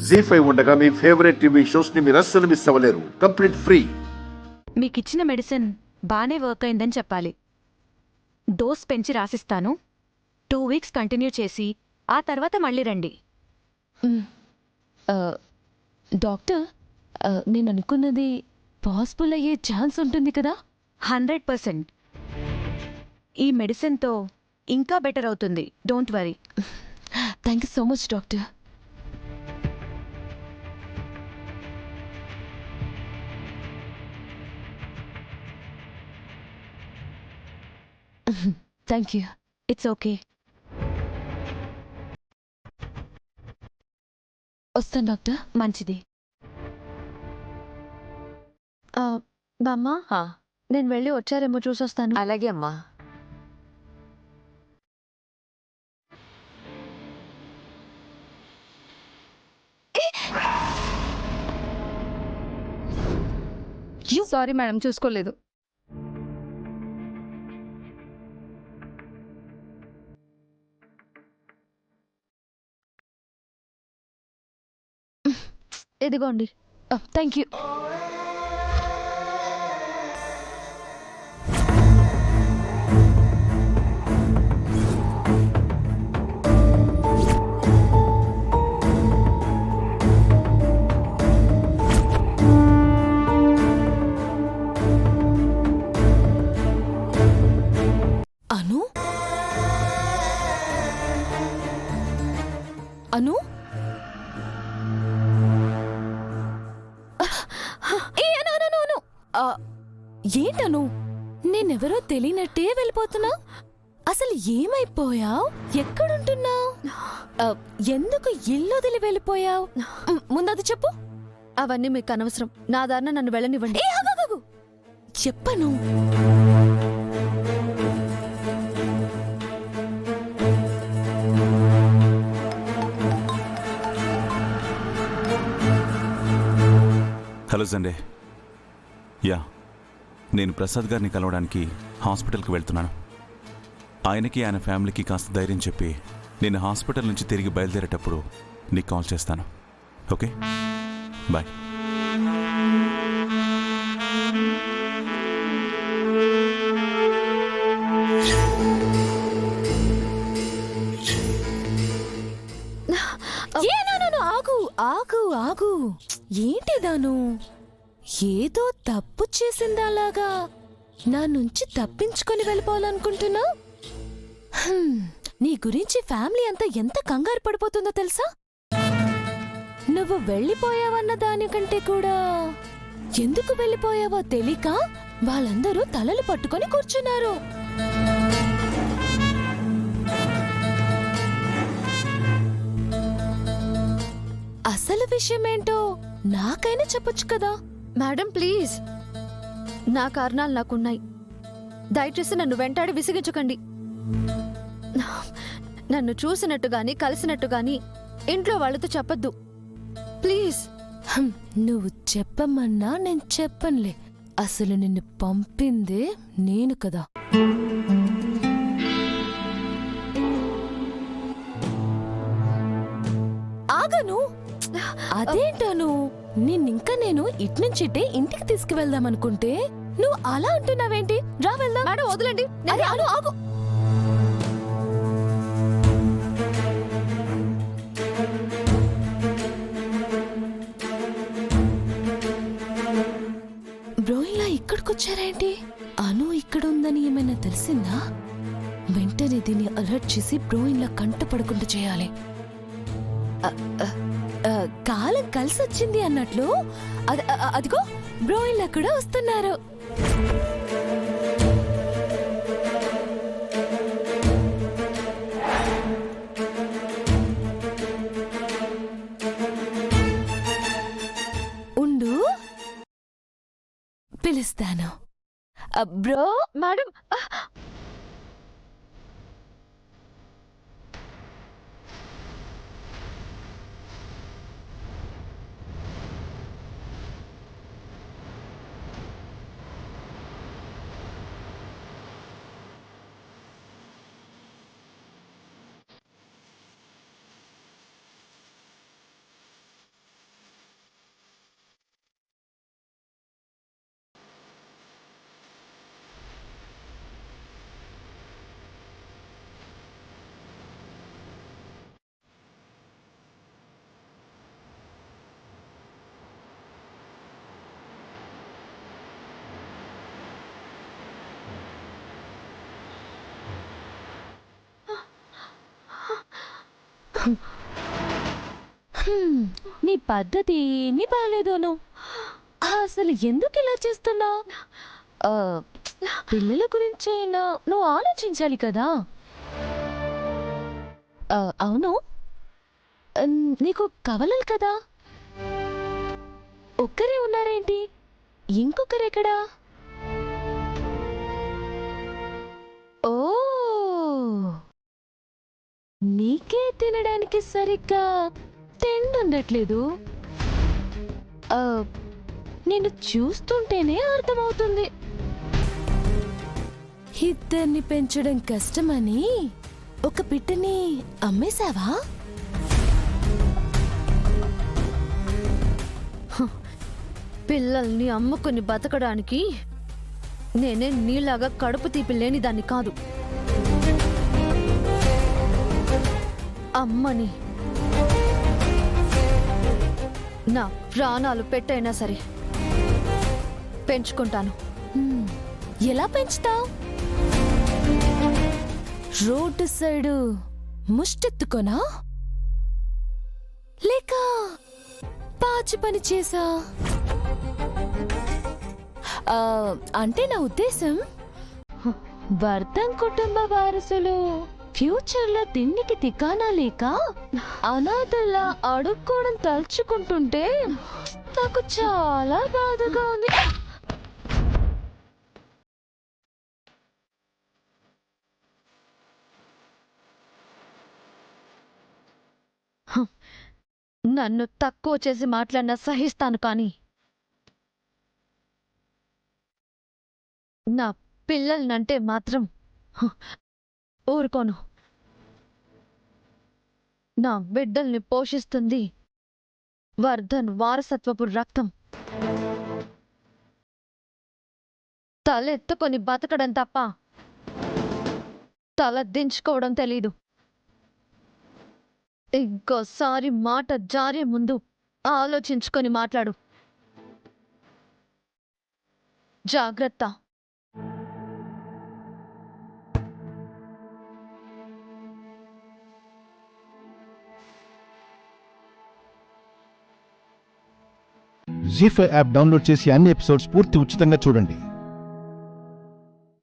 జీ5 ఉండగా మీ favourite TV shows ని మీరు అస్సలు మిస్ అవ్వలేరు. Complete free. మీకిచ్చిన మెడిసిన్ బానే వర్క్ అయిందని చెప్పాలి. డోస్ పెంచి రాసిస్తాను. 2 వీక్స్ కంటిన్యూ చేసి ఆ తర్వాత మళ్ళీ రండి. డాక్టర్, నేను అనుకున్నది పాసిబుల్ అయ్యే ఛాన్స్ ఉంటుంది కదా? 100%. ఈ మెడిసిన్తో ఇంకా బెటర్ అవుతుంది. Don't worry. Thank you so much doctor. Thank you. It's okay. వస్తాను డాక్టర్. మంచిది. బామ్మ, నేను వెళ్ళి వచ్చారేమో చూసొస్తాను. అలాగే అమ్మా. సారీ మేడం, చూసుకోలేదు. ఇదిగోండి. Thank you. అను అను ఏంటను? నేనెవరో తెలియనట్టే వెళ్ళిపోతున్నా. అసలు ఏమైపోయావు? ఎక్కడుంటున్నావు? ఎందుకు ఇల్లు వదిలి వెళ్ళిపోయావు? ముందది చెప్పు. అవన్నీ మీకు అనవసరం. నా దారిన నన్ను వెళ్ళనివ్వండి. చెప్పను. Hello Sunday. యా, నేను ప్రసాద్ గారిని కలవడానికి హాస్పిటల్కి వెళ్తున్నాను. ఆయనకి ఆయన ఫ్యామిలీకి కాస్త ధైర్యం చెప్పి నేను హాస్పిటల్ నుంచి తిరిగి బయలుదేరేటప్పుడు నీకు కాల్ చేస్తాను. Okay, bye. ఆగు ఆగు ఆగు. ఏంటిదాను? ఏదో తప్పు చేసిందాలాగా నా నుంచి తప్పించుకొని వెళ్ళిపోవాలనుకుంటున్నా? నీ గురించి ఫ్యామిలీ అంతా ఎంత కంగారు పడిపోతుందో తెలుసా? నువ్వు వెళ్ళిపోయావన్న దానికంటే కూడా ఎందుకు వెళ్ళిపోయావో తెలియక వాళ్ళందరూ తలలు పట్టుకొని కూర్చున్నారు. అసలు విషయమేంటో నాకైనా చెప్పొచ్చు కదా? మేడం ప్లీజ్, నా కారణాలు నాకున్నాయి. దయచేసి నన్ను వెంటాడి విసిగించకండి. నన్ను చూసినట్టు గాని కలిసినట్టు గాని ఇంట్లో వాళ్ళతో చెప్పొద్దు ప్లీజ్. నువ్వు చెప్పమన్నా నేను చెప్పనులే. అసలు నిన్ను పంపిందే నేను కదా. ఆగను. అదేంటాను? నిన్నింకా నేను ఇట్నుంచిటే ఇంటికి తీసుకువెళ్దామనుకుంటే నువ్వు అలా అంటున్నావేంటి? రా వెళ్దాం. మేడం వదలండి. అరే అను, ఆగు. బ్రో, ఇలా ఇక్కడికొచ్చారేంటి? అను ఇక్కడుందని ఏమైనా తెలిసిందా? వెంటనే దీన్ని అలర్ట్ చేసి బ్రోయిన్లా కంట పడకుండా చేయాలి. కాలం కలిసొచ్చింది అన్నట్లు అదిగో బ్రోయిన్లా కూడా వస్తున్నారు. ఉండు, పిలుస్తాను. బ్రో. మేడం నీ పద్ధతి ఏమీ బాగాలేదోను. అసలు ఎందుకు ఇలా చేస్తున్నావు? పిల్లల గురించి నువ్వు ఆలోచించాలి కదా. అవును, నీకు కవలలు కదా, ఒక్కరే ఉన్నారేంటి? ఇంకొకరెక్కడా? ఓ, నీకే తినడానికి సరిగ్గా తిండుండట్లేదు. నేను చూస్తుంటేనే అర్థమవుతుంది. ఇద్దరిని పెంచడం కష్టమని ఒక పిట్టని అమ్మేశావా? పిల్లల్ని అమ్ముకుని బతకడానికి నేనే నీలాగా కడుపు తీపి లేని దాన్ని కాదు. అమ్మని నా ప్రాణాలు పెట్టైనా సరే పెంచుకుంటాను. ఎలా పెంచుతావు? రోడ్డు సైడు ముష్టెత్తుకోనా, లేక పాచి పని చేసా? అంటే నా ఉద్దేశం, వర్ధన్ కుటుంబ వారసులు ఫ్యూచర్లో తిండికి తికానా లేక అనాథల్లా అడుక్కోవడం తలుచుకుంటుంటే నాకు చాలా బాధగా ఉంది. నన్ను తక్కువ చేసి మాట్లాడినా సహిస్తాను, కానీ నా పిల్లలనంటే మాత్రం ఊరుకోను. నా బిడ్డల్ని పోషిస్తుంది వర్ధన్ వారసత్వపు రక్తం. తలెత్తుకొని బతకడం తప్ప తల దించుకోవడం తెలీదు. ఇంకోసారి మాట జారే ముందు ఆలోచించుకొని మాట్లాడు. జాగ్రత్త. జీ5 యాప్ డౌన్లోడ్ చేసి అన్ని ఎపిసోడ్స్ పూర్తి ఉచితంగా చూడండి.